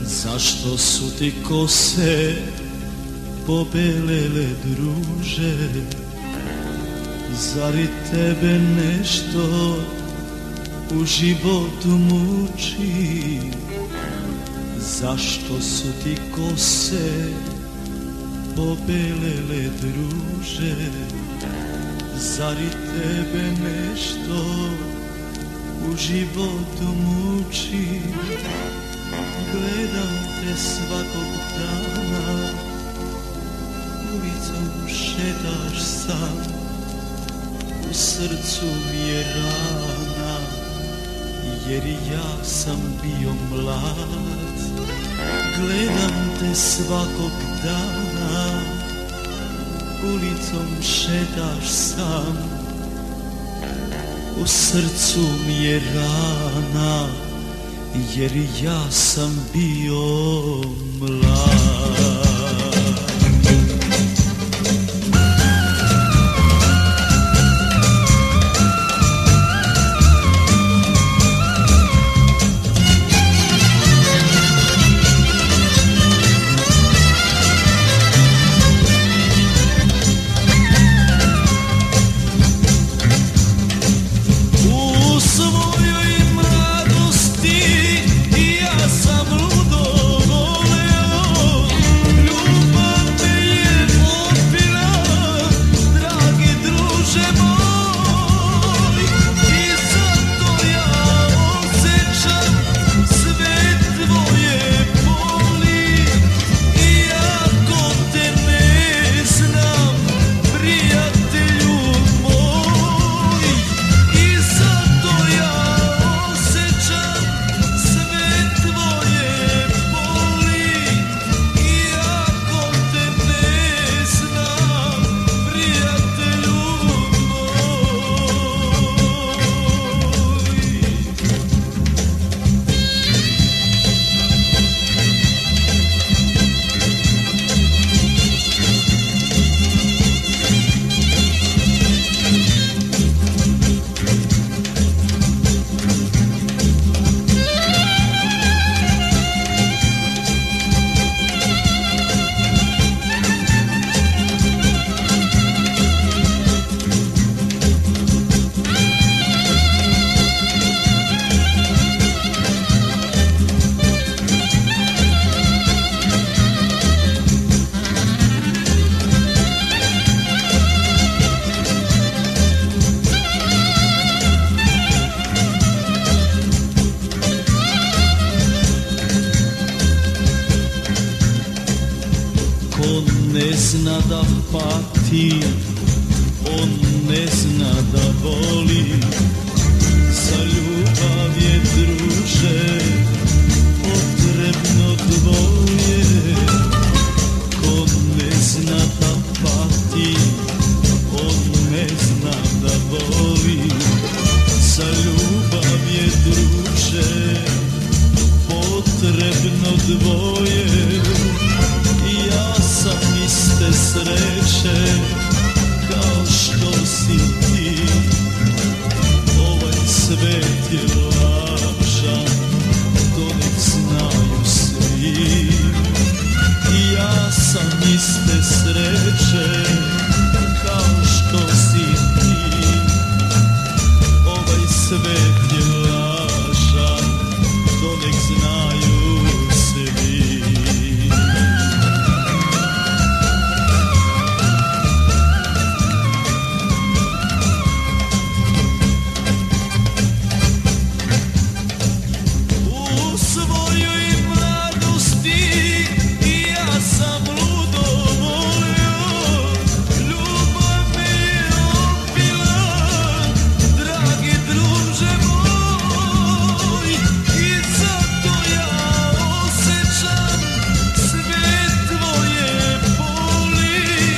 Zašto su ti kose pobelele, druže? Zar i tebe nešto u životu muči? Zašto su ti kose pobelele, druže? Zar i tebe nešto u životu muči? Gledam te svakog dana, ulicom šetaš sam, u srcu mi je rana, jer ja sam bio mlad. Gledam te svakog dana, ulicom šetaš sam, u srcu mi je rana, jer ja sam bio mlad. Ne zna da pati, on ne zna da voli, za ljubav je, druže, potrebno dvoje. Ko ne zna da pati, on ne zna da voli, za ljubav je, druže, potrebno dvoje. Ja sam iste sreće kao što si ti, ovaj svet je lažan, to nek znaju svi. Ja sam iste sreće